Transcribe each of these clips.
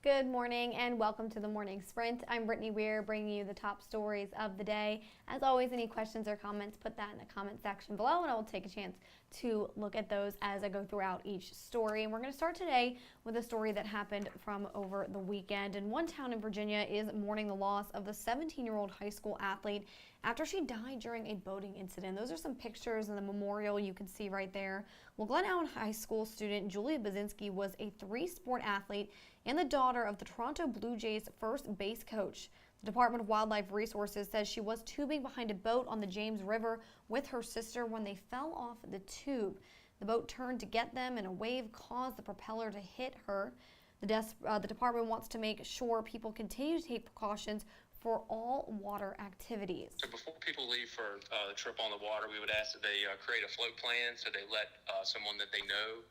Good morning and welcome to the Morning Sprint. I'm Brittany Weir, bringing you the top stories of the day. As always, any questions or comments, put that in the comment section below and I will take a chance to look at those as I go throughout each story. And we're going to start today with a story that happened from over the weekend. And one town in Virginia is mourning the loss of the 17-year-old high school athlete after she died during a boating incident. Those are some pictures in the memorial you can see right there. Well, Glen Allen High School student Julia Basinski was a three-sport athlete and the daughter of the Toronto Blue Jays first base coach. The Department of Wildlife Resources says she was tubing behind a boat on the James River with her sister when they fell off the tube. The boat turned to get them and a wave caused the propeller to hit her. The department wants to make sure people continue to take precautions for all water activities. So before people leave for the trip on the water, we would ask that they create a float plan so they let someone that they know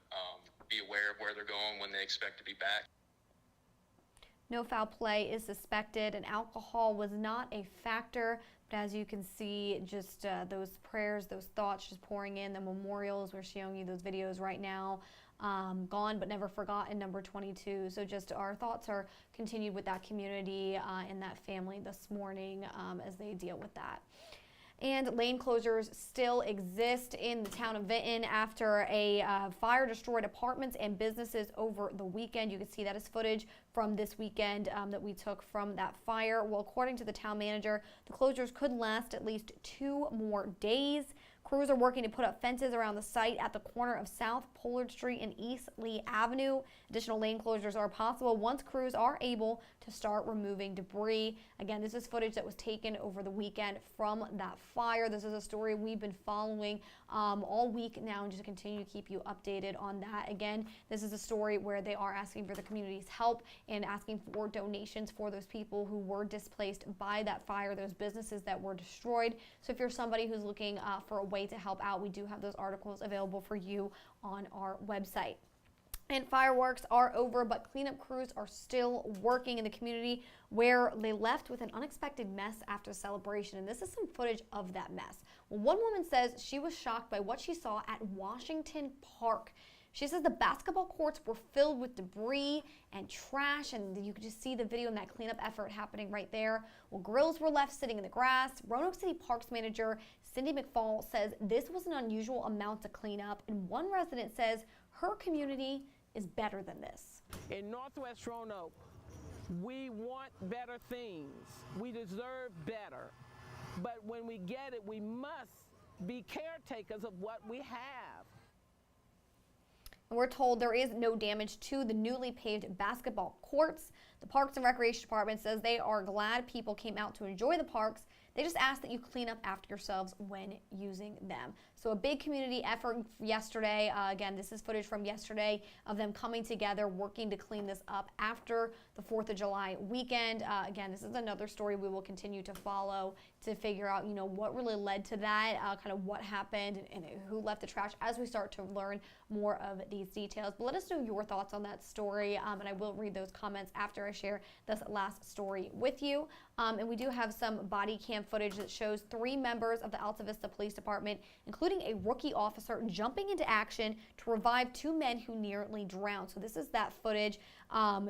be aware of where they're going when they expect to be back. No foul play is suspected and alcohol was not a factor, but as you can see, just those prayers, those thoughts just pouring in. The memorials, we're showing you those videos right now. Gone but never forgotten, number 22. So just our thoughts are continued with that community and that family this morning as they deal with that. And lane closures still exist in the town of Vinton after a fire destroyed apartments and businesses over the weekend. You can see that as footage from this weekend that we took from that fire. Well, according to the town manager, the closures could last at least 2 more days. Crews are working to put up fences around the site at the corner of South Pollard Street and East Lee Avenue. Additional lane closures are possible once crews are able to start removing debris. Again, this is footage that was taken over the weekend from that fire. This is a story we've been following all week now and just continue to keep you updated on that. Again, this is a story where they are asking for the community's help and asking for donations for those people who were displaced by that fire, those businesses that were destroyed. So if you're somebody who's looking for a way to help out, we do have those articles available for you on our website. And fireworks are over, but cleanup crews are still working in the community where they left with an unexpected mess after the celebration. And this is some footage of that mess. Well, one woman says she was shocked by what she saw at Washington Park. She says the basketball courts were filled with debris and trash, and you could just see the video and that cleanup effort happening right there. Well, grills were left sitting in the grass. Roanoke City Parks manager Cindy McFall says this was an unusual amount to clean up, and one resident says her community is better than this. In Northwest Roanoke, we want better things. We deserve better. But when we get it, we must be caretakers of what we have. We're told there is no damage to the newly paved basketball courts. The Parks and Recreation Department says they are glad people came out to enjoy the parks. They just ask that you clean up after yourselves when using them. So a big community effort yesterday. Again, this is footage from yesterday of them coming together, working to clean this up after the 4th of July weekend. Again, this is another story we will continue to follow to figure out, what really led to that, kind of what happened and who left the trash as we start to learn more of these details. But let us know your thoughts on that story, and I will read those comments after I share this last story with you. And we do have some body cam footage that shows 3 members of the Alta Vista Police Department, including a rookie officer, jumping into action to revive 2 men who nearly drowned. So this is that footage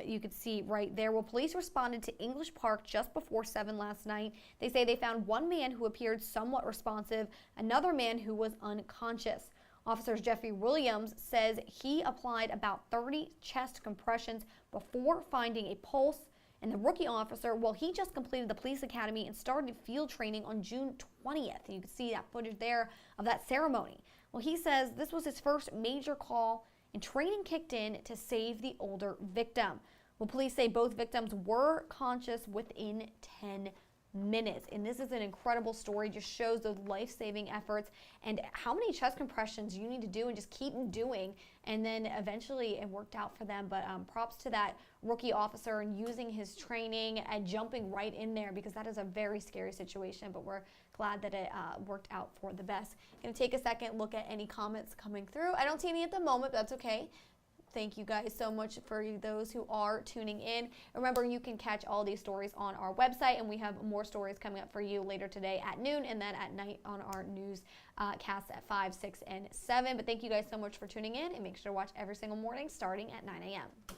you can see right there. Well, police responded to English Park just before 7 last night. They say they found one man who appeared somewhat responsive, another man who was unconscious. Officer Jeffrey Williams says he applied about 30 chest compressions before finding a pulse. And the rookie officer, well, he just completed the police academy and started field training on June 20th. And you can see that footage there of that ceremony. Well, he says this was his first major call and training kicked in to save the older victim. Well, police say both victims were conscious within 10 minutes. And this is an incredible story, just shows those life-saving efforts and how many chest compressions you need to do and just keep doing. And then eventually it worked out for them. But props to that rookie officer and using his training and jumping right in there, because that is a very scary situation. But we're glad that it worked out for the best. Going to take a second look at any comments coming through. I don't see any at the moment, but that's okay. Thank you guys so much for those who are tuning in. Remember, you can catch all these stories on our website, and we have more stories coming up for you later today at noon and then at night on our news casts at 5, 6, and 7. But thank you guys so much for tuning in, and make sure to watch every single morning starting at 9 a.m.